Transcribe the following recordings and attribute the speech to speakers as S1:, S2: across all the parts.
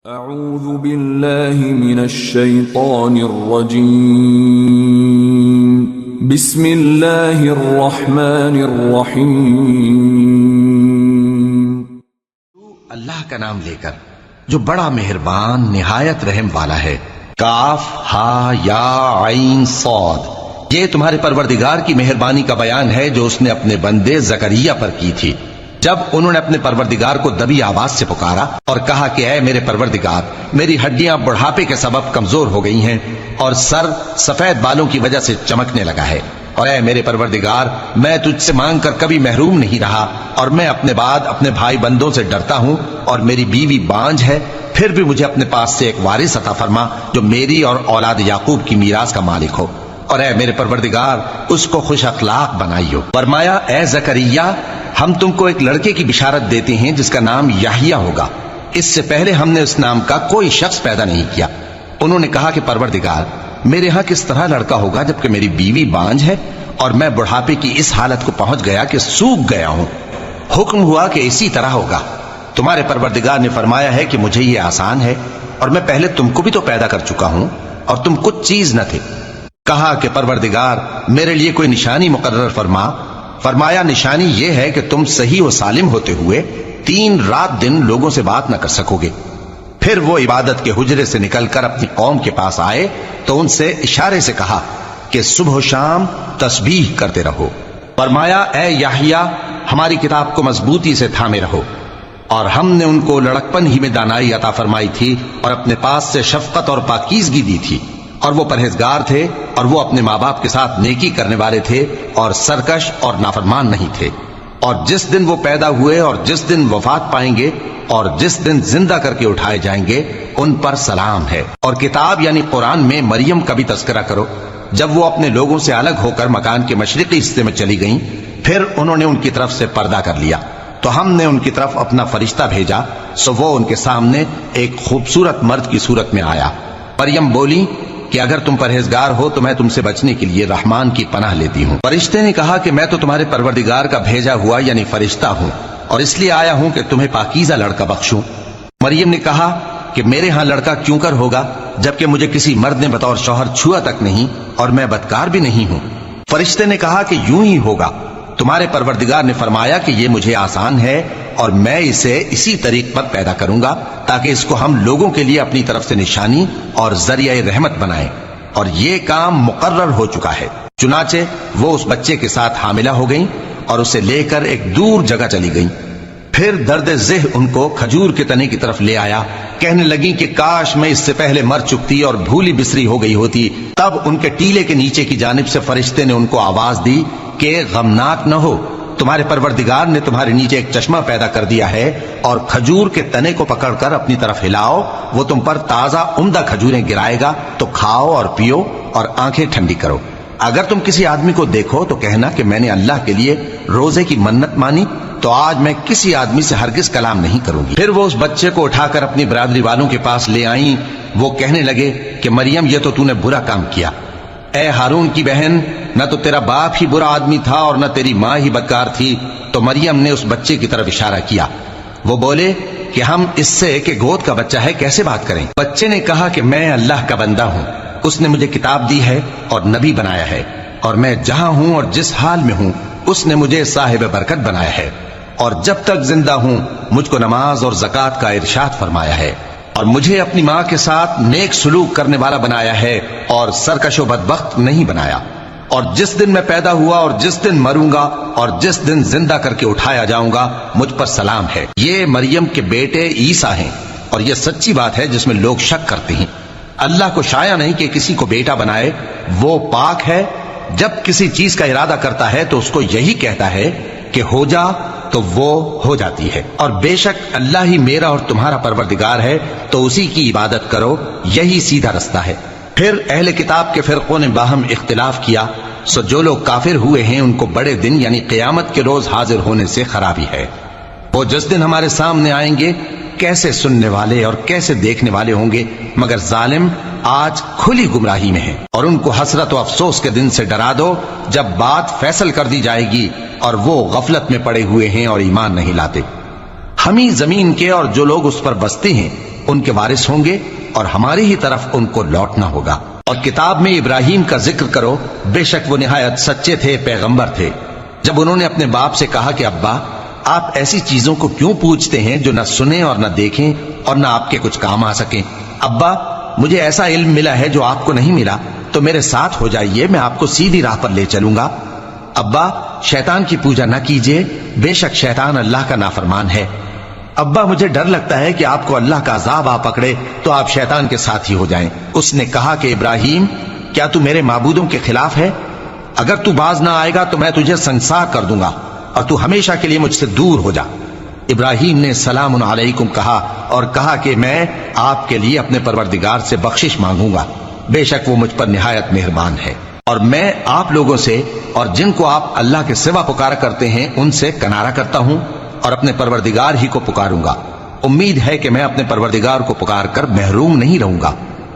S1: اعوذ باللہ من الشیطان الرجیم بسم اللہ الرحمن الرحیم
S2: اللہ کا نام لے کر جو بڑا مہربان نہایت رحم والا ہے۔ کاف ہا یا عین صاد، یہ تمہارے پروردگار کی مہربانی کا بیان ہے جو اس نے اپنے بندے زکریا پر کی تھی جب انہوں نے اپنے پروردگار کو دبی آواز سے پکارا اور کہا کہ اے میرے پروردگار، میری ہڈیاں بڑھاپے کے سبب کمزور ہو گئی ہیں اور سر سفید بالوں کی وجہ سے چمکنے لگا ہے، اور اے میرے پروردگار، میں تجھ سے مانگ کر کبھی محروم نہیں رہا، اور میں اپنے بعد اپنے بھائی بندوں سے ڈرتا ہوں، اور میری بیوی بانجھ ہے، پھر بھی مجھے اپنے پاس سے ایک وارث عطا فرما جو میری اور اولاد یعقوب کی میراث کا مالک ہو، اور اے میرے پروردگار، اس کو خوش اخلاق بنائیو۔ فرمایا اے زکریا، ہم تم کو ایک لڑکے کی بشارت دیتے ہیں جس کا نام یحییٰ ہوگا، اس سے پہلے ہم نے اس نام کا کوئی شخص پیدا نہیں کیا۔ انہوں نے کہا کہ پروردگار، میرے ہاں کس طرح لڑکا ہوگا جبکہ میری بیوی بانجھ ہے اور میں بڑھاپے کی اس حالت کو پہنچ گیا کہ سوکھ گیا ہوں۔ حکم ہوا کہ اسی طرح ہوگا۔ تمہارے پروردگار نے فرمایا ہے کہ مجھے یہ آسان ہے، اور میں پہلے تم کو بھی تو پیدا کر چکا ہوں اور تم کچھ چیز نہ تھے۔ کہا کہ پروردگار، میرے لیے کوئی نشانی مقرر فرما۔ فرمایا نشانی یہ ہے کہ تم صحیح و سالم ہوتے ہوئے 3 رات دن لوگوں سے بات نہ کر سکو گے۔ پھر وہ عبادت کے حجرے سے نکل کر اپنی قوم کے پاس آئے تو ان سے اشارے سے کہا کہ صبح و شام تسبیح کرتے رہو۔ فرمایا اے یحییٰ، ہماری کتاب کو مضبوطی سے تھامے رہو، اور ہم نے ان کو لڑکپن ہی میں دانائی عطا فرمائی تھی اور اپنے پاس سے شفقت اور پاکیزگی دی تھی، اور وہ پرہیزگار تھے، اور وہ اپنے ماں باپ کے ساتھ نیکی کرنے والے تھے اور سرکش اور نافرمان نہیں تھے۔ اور جس دن وہ پیدا ہوئے اور جس دن وفات پائیں گے اور جس دن زندہ کر کے اٹھائے جائیں گے ان پر سلام ہے۔ اور کتاب یعنی قرآن میں مریم کا بھی تذکرہ کرو، جب وہ اپنے لوگوں سے الگ ہو کر مکان کے مشرقی حصے میں چلی گئیں، پھر انہوں نے ان کی طرف سے پردہ کر لیا تو ہم نے ان کی طرف اپنا فرشتہ بھیجا، سو وہ ان کے سامنے ایک خوبصورت مرد کی صورت میں آیا۔ مریم بولی کہ اگر تم پرہیزگار ہو تو میں تم سے بچنے کے لیے رحمان کی پناہ لیتی ہوں۔ فرشتے نے کہا کہ میں تو تمہارے پروردگار کا بھیجا ہوا یعنی فرشتہ ہوں، اور اس لیے آیا ہوں کہ تمہیں پاکیزہ لڑکا بخشوں۔ مریم نے کہا کہ میرے ہاں لڑکا کیوں کر ہوگا جبکہ مجھے کسی مرد نے بطور شوہر چھوا تک نہیں اور میں بدکار بھی نہیں ہوں۔ فرشتے نے کہا کہ یوں ہی ہوگا۔ تمہارے پروردگار نے فرمایا کہ یہ مجھے آسان ہے، اور میں اسے اسی طریق پر پیدا کروں گا تاکہ اس کو ہم لوگوں کے لیے اپنی طرف سے نشانی اور ذریعہ رحمت بنائیں، اور یہ کام مقرر ہو چکا ہے۔ چنانچہ وہ اس بچے کے ساتھ حاملہ ہو گئیں اور اسے لے کر ایک دور جگہ چلی گئیں۔ پھر درد ذہ ان کو کھجور کے تنے کی طرف لے آیا، کہنے لگی کہ کاش میں اس سے پہلے مر چکتی اور بھولی بسری ہو گئی ہوتی۔ تب ان کے ٹیلے کے نیچے کی جانب سے فرشتے نے ان کو آواز دی کہ غمناک نہ ہو، تمہارے پروردگار نے تمہارے نیچے ایک چشمہ پیدا کر دیا ہے، اور کھجور کے تنے کو پکڑ کر اپنی طرف ہلاؤ، وہ تم پر تازہ عمدہ کھجوریں گرائے گا، تو کھاؤ اور پیو اور آنکھیں ٹھنڈی کرو۔ اگر تم کسی آدمی کو دیکھو تو کہنا کہ میں نے اللہ کے لیے روزے کی منت مانی، تو آج میں کسی آدمی سے ہرگز کلام نہیں کروں گی۔ پھر وہ اس بچے کو اٹھا کر اپنی برادری والوں کے پاس لے آئیں۔ وہ کہنے لگے کہ مریم، یہ تو نے برا کام کیا۔ اے ہارون کی بہن، نہ تو تیرا باپ ہی برا آدمی تھا اور نہ تیری ماں ہی بدکار تھی۔ تو مریم نے اس بچے کی طرف اشارہ کیا۔ وہ بولے کہ ہم اس سے کہ گود کا بچہ ہے کیسے بات کریں؟ بچے نے کہا کہ میں اللہ کا بندہ ہوں، اس نے مجھے کتاب دی ہے اور نبی بنایا ہے، اور میں جہاں ہوں اور جس حال میں ہوں اس نے مجھے صاحب برکت بنایا ہے، اور جب تک زندہ ہوں مجھ کو نماز اور زکوٰۃ کا ارشاد فرمایا ہے، اور مجھے اپنی ماں کے ساتھ نیک سلوک کرنے والا بنایا ہے اور سرکش و بدبخت نہیں بنایا، اور جس دن میں پیدا ہوا اور جس دن مروں گا اور جس دن زندہ کر کے اٹھایا جاؤں گا مجھ پر سلام ہے۔ یہ مریم کے بیٹے عیسیٰ ہیں، اور یہ سچی بات ہے جس میں لوگ شک کرتے ہیں۔ اللہ کو شایع نہیں کہ کسی کو بیٹا بنائے، وہ پاک ہے۔ جب کسی چیز کا ارادہ کرتا ہے تو اس کو یہی کہتا ہے کہ ہو جا، تو وہ ہو جاتی ہے۔ اور بے شک اللہ ہی میرا اور تمہارا پروردگار ہے، تو اسی کی عبادت کرو، یہی سیدھا رستہ ہے۔ پھر اہل کتاب کے فرقوں نے باہم اختلاف کیا، سو جو لوگ کافر ہوئے ہیں ان کو بڑے دن یعنی قیامت کے روز حاضر ہونے سے خرابی ہے۔ وہ جس دن ہمارے سامنے آئیں گے کیسے سننے والے اور کیسے دیکھنے والے ہوں گے، مگر ظالم آج کھلی گمراہی میں ہے۔ اور ان کو حسرت و افسوس کے دن سے ڈرا دو جب بات فیصل کر دی جائے گی اور وہ غفلت میں پڑے ہوئے ہیں اور ایمان نہیں لاتے۔ ہم ہی زمین کے اور جو لوگ اس پر بستے ہیں ان کے وارث ہوں گے اور ہماری ہی طرف ان کو لوٹنا ہوگا۔ اور کتاب میں ابراہیم کا ذکر کرو، بے شک وہ نہایت سچے تھے، پیغمبر تھے۔ جب انہوں نے اپنے باپ سے کہا کہ ابا، آپ ایسی چیزوں کو کیوں پوچھتے ہیں جو نہ سنیں اور نہ دیکھیں اور نہ آپ کے کچھ کام آ سکیں؟ ابا، مجھے ایسا علم ملا ہے جو آپ کو نہیں ملا، تو میرے ساتھ ہو جائیے، میں آپ کو سیدھی راہ پر لے چلوں گا۔ ابا، شیطان کی پوجا نہ کیجیے، بے شک شیطان اللہ کا نافرمان ہے۔ ابا، مجھے ڈر لگتا ہے کہ آپ کو اللہ کا عذاب آ پکڑے تو آپ شیطان کے ساتھی ہو جائیں۔ اس نے کہا کہ ابراہیم، کیا تو میرے معبودوں کے خلاف ہے؟ اگر تو باز نہ آئے گا تو میں تجھے سنسار کر دوں گا اور تو ہمیشہ کے لیے مجھ سے دور ہو جا۔ ابراہیم نے سلام علیکم کہا اور کہا کہ میں آپ کے لیے اپنے پروردگار سے بخشش مانگوں گا، بے شک وہ مجھ پر نہایت مہربان ہے، اور میں آپ لوگوں سے اور جن کو آپ اللہ کے سوا پکارا کرتے ہیں ان سے کنارہ کرتا ہوں اور اپنے پروردگار ہی کو پکاروں گا۔ امید ہے کہ میں اپنے پروردگار کو پکار کر محروم نہیں رہوں گا۔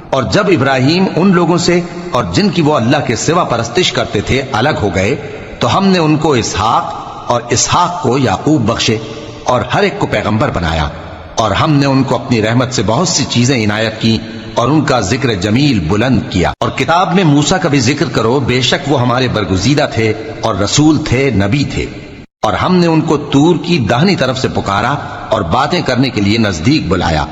S2: اور جب ابراہیم ان لوگوں سے اور جن کی وہ اللہ کے سوا پرستش کرتے تھے الگ ہو گئے تو ہم نے ان کو اسحاق اور اسحاق کو یعقوب بخشے اور ہر ایک کو پیغمبر بنایا، اور ہم نے ان کو اپنی رحمت سے بہت سی چیزیں عنایت کی اور ان کا ذکر جمیل بلند کیا۔ اور کتاب میں موسیٰ کا بھی ذکر کرو، بے شک وہ ہمارے برگزیدہ تھے اور رسول تھے، نبی تھے، اور ہم نے ان کو طور کی داہنی طرف سے پکارا اور باتیں کرنے کے لیے نزدیک بلایا،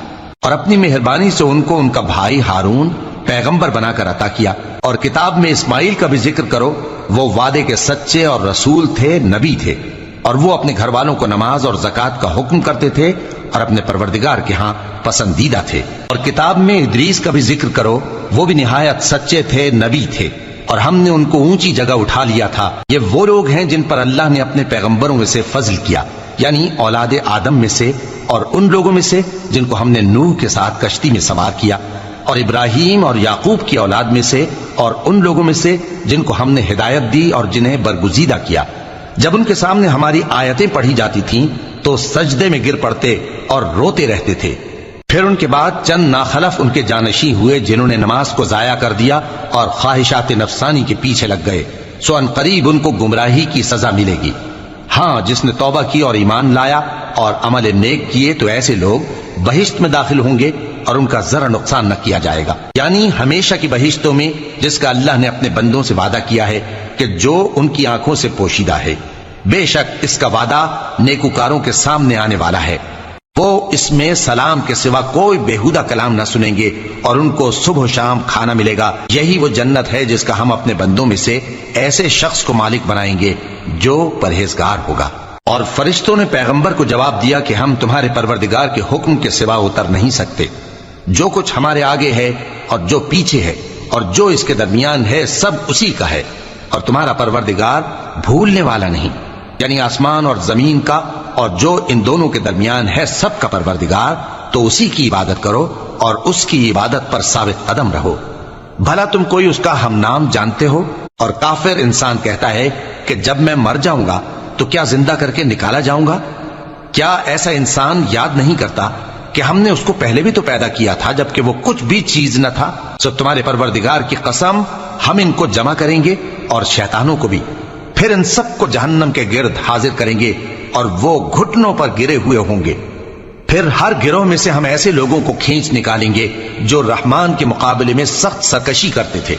S2: اور اپنی مہربانی سے ان کو ان کا بھائی ہارون پیغمبر بنا کر عطا کیا۔ اور کتاب میں اسماعیل کا بھی ذکر کرو، وہ وعدے کے سچے اور رسول تھے، نبی تھے، اور وہ اپنے گھر والوں کو نماز اور زکوٰۃ کا حکم کرتے تھے اور اپنے پروردگار کے ہاں پسندیدہ تھے۔ اور کتاب میں ادریس کا بھی ذکر کرو، وہ بھی نہایت سچے تھے، نبی تھے، اور ہم نے ان کو اونچی جگہ اٹھا لیا تھا۔ یہ وہ لوگ ہیں جن پر اللہ نے اپنے پیغمبروں میں سے فضل کیا، یعنی اولاد آدم میں سے اور ان لوگوں میں سے جن کو ہم نے نوح کے ساتھ کشتی میں سوار کیا، اور ابراہیم اور یعقوب کی اولاد میں سے اور ان لوگوں میں سے جن کو ہم نے ہدایت دی اور جنہیں برگزیدہ کیا۔ جب ان کے سامنے ہماری آیتیں پڑھی جاتی تھیں تو سجدے میں گر پڑتے اور روتے رہتے تھے۔ پھر ان کے بعد چند ناخلف ان کے جانشین ہوئے جنہوں نے نماز کو ضائع کر دیا اور خواہشات نفسانی کے پیچھے لگ گئے، سو ان قریب ان کو گمراہی کی سزا ملے گی۔ ہاں، جس نے توبہ کی اور ایمان لایا اور عمل نیک کیے تو ایسے لوگ بہشت میں داخل ہوں گے اور ان کا ذرا نقصان نہ کیا جائے گا، یعنی ہمیشہ کی بہشتوں میں، جس کا اللہ نے اپنے بندوں سے وعدہ کیا ہے کہ جو ان کی آنکھوں سے پوشیدہ ہے۔ بے شک اس کا وعدہ نیکوکاروں کے سامنے آنے والا ہے، وہ اس میں سلام کے سوا کوئی بےہودہ کلام نہ سنیں گے اور ان کو صبح و شام کھانا ملے گا۔ یہی وہ جنت ہے جس کا ہم اپنے بندوں میں سے ایسے شخص کو مالک بنائیں گے جو پرہیزگار ہوگا۔ اور فرشتوں نے پیغمبر کو جواب دیا کہ ہم تمہارے پروردگار کے حکم کے سوا اتر نہیں سکتے، جو کچھ ہمارے آگے ہے اور جو پیچھے ہے اور جو اس کے درمیان ہے سب اسی کا ہے، اور تمہارا پروردگار بھولنے والا نہیں، یعنی آسمان اور زمین کا اور جو ان دونوں کے درمیان ہے سب کا پروردگار، تو اسی کی عبادت کرو اور اس کی عبادت پر ثابت قدم رہو۔ بھلا تم کوئی اس کا ہم نام جانتے ہو؟ اور کافر انسان کہتا ہے کہ جب میں مر جاؤں گا تو کیا زندہ کر کے نکالا جاؤں گا؟ کیا ایسا انسان یاد نہیں کرتا کہ ہم نے اس کو پہلے بھی تو پیدا کیا تھا جبکہ وہ کچھ بھی چیز نہ تھا؟ سو تمہارے پروردگار کی قسم، ہم ان کو جمع کریں گے اور شیطانوں کو بھی، پھر ان سب کو جہنم کے گرد حاضر کریں گے اور وہ گھٹنوں پر گرے ہوئے ہوں گے۔ پھر ہر گروہ میں سے ہم ایسے لوگوں کو کھینچ نکالیں گے جو رحمان کے مقابلے میں سخت سرکشی کرتے تھے،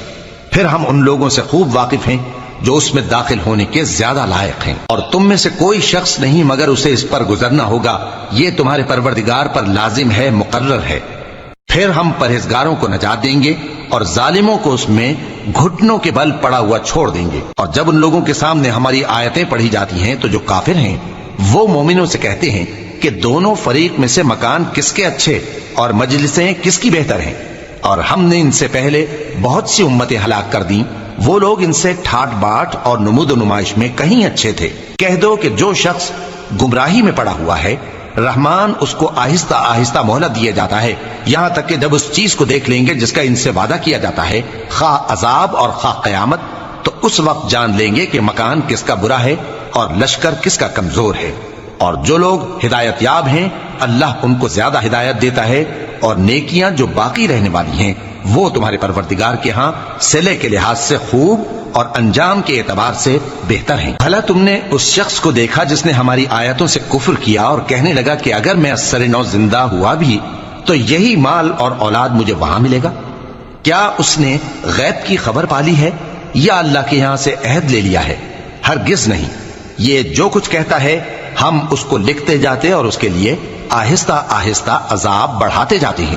S2: پھر ہم ان لوگوں سے خوب واقف ہیں جو اس میں داخل ہونے کے زیادہ لائق ہیں، اور تم میں سے کوئی شخص نہیں مگر اسے اس پر گزرنا ہوگا، یہ تمہارے پروردگار پر لازم ہے، مقرر ہے۔ پھر ہم پرہیزگاروں کو نجات دیں گے اور ظالموں کو اس میں گھٹنوں کے بل پڑا ہوا چھوڑ دیں گے۔ اور جب ان لوگوں کے سامنے ہماری آیتیں پڑھی جاتی ہیں تو جو کافر ہیں وہ مومنوں سے کہتے ہیں کہ دونوں فریق میں سے مکان کس کے اچھے اور مجلسیں کس کی بہتر ہیں، اور ہم نے ان سے پہلے بہت سی امتیں ہلاک کر دیں، وہ لوگ ان سے ٹھاٹ باٹ اور نمود و نمائش میں کہیں اچھے تھے۔ کہہ دو کہ جو شخص گمراہی میں پڑا ہوا ہے، رحمان اس کو آہستہ آہستہ مہلت دیا جاتا ہے، یہاں تک کہ جب اس چیز کو دیکھ لیں گے جس کا ان سے وعدہ کیا جاتا ہے، خواہ عذاب اور خواہ قیامت، تو اس وقت جان لیں گے کہ مکان کس کا برا ہے اور لشکر کس کا کمزور ہے۔ اور جو لوگ ہدایت یاب ہیں اللہ ان کو زیادہ ہدایت دیتا ہے، اور نیکیاں جو باقی رہنے والی ہیں وہ تمہارے پروردگار کے ہاں صلے کے لحاظ سے خوب اور انجام کے اعتبار سے بہتر ہیں۔ بھلا تم نے اس شخص کو دیکھا جس نے ہماری آیتوں سے کفر کیا اور کہنے لگا کہ اگر میں اثر نو زندہ ہوا بھی تو یہی مال اور اولاد مجھے وہاں ملے گا؟ کیا اس نے غیب کی خبر پالی ہے یا اللہ کے یہاں سے عہد لے لیا ہے؟ ہرگز نہیں، یہ جو کچھ کہتا ہے ہم اس کو لکھتے جاتے اور اس کے لیے آہستہ آہستہ عذاب بڑھاتے جاتے ہیں،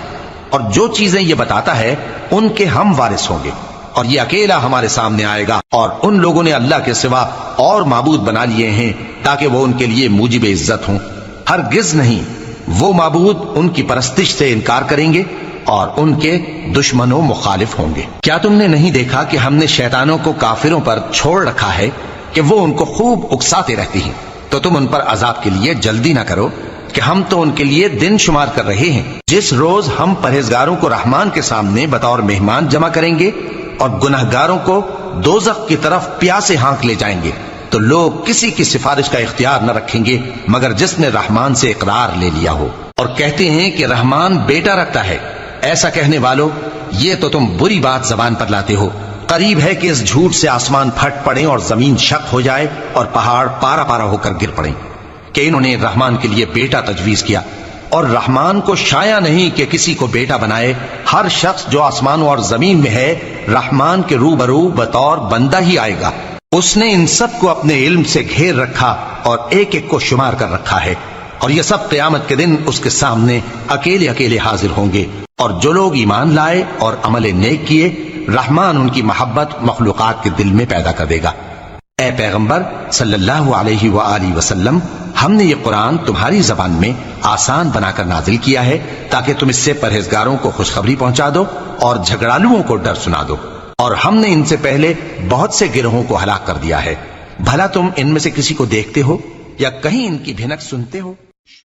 S2: اور جو چیزیں یہ بتاتا ہے ان کے ہم وارث ہوں گے، اور یہ اکیلا ہمارے سامنے آئے گا، اور ان لوگوں نے اللہ کے سوا اور معبود بنا لیے ہیں تاکہ وہ ان کے لیے موجب عزت ہوں۔ ہرگز نہیں، وہ معبود ان کی پرستش سے انکار کریں گے اور ان کے دشمنوں مخالف ہوں گے۔ کیا تم نے نہیں دیکھا کہ ہم نے شیطانوں کو کافروں پر چھوڑ رکھا ہے کہ وہ ان کو خوب اکساتے رہتے ہیں؟ تو تم ان پر عذاب کے لیے جلدی نہ کرو کہ ہم تو ان کے لیے دن شمار کر رہے ہیں۔ جس روز ہم پرہیزگاروں کو رحمان کے سامنے بطور مہمان جمع کریں گے اور گنہگاروں کو دوزخ کی طرف پیاسے ہانک لے جائیں گے، تو لوگ کسی کی سفارش کا اختیار نہ رکھیں گے مگر جس نے رحمان سے اقرار لے لیا ہو، اور کہتے ہیں کہ رحمان بیٹا رکھتا ہے۔ ایسا کہنے والوں، یہ تو تم بری بات زبان پر لاتے ہو۔ قریب ہے کہ اس جھوٹ سے آسمان پھٹ پڑے اور زمین شق ہو جائے اور پہاڑ پارا پارا ہو کر گر پڑیں کہ انہوں نے رحمان کے لیے بیٹا تجویز کیا، اور رحمان کو شایع نہیں کہ کسی کو بیٹا بنائے۔ ہر شخص جو آسمانوں اور زمین میں ہے رحمان کے روبرو بطور بندہ ہی آئے گا۔ اس نے ان سب کو اپنے علم سے گھیر رکھا اور ایک ایک کو شمار کر رکھا ہے، اور یہ سب قیامت کے دن اس کے سامنے اکیلے اکیلے حاضر ہوں گے۔ اور جو لوگ ایمان لائے اور عمل نیک کیے، رحمان ان کی محبت مخلوقات کے دل میں پیدا کر دے گا۔ اے پیغمبر صلی اللہ علیہ وآلہ وسلم، ہم نے یہ قرآن تمہاری زبان میں آسان بنا کر نازل کیا ہے تاکہ تم اس سے پرہیزگاروں کو خوشخبری پہنچا دو اور جھگڑالوؤں کو ڈر سنا دو، اور ہم نے ان سے پہلے بہت سے گروہوں کو ہلاک کر دیا ہے۔ بھلا تم ان میں سے کسی کو دیکھتے ہو یا کہیں ان کی بھنک سنتے ہو؟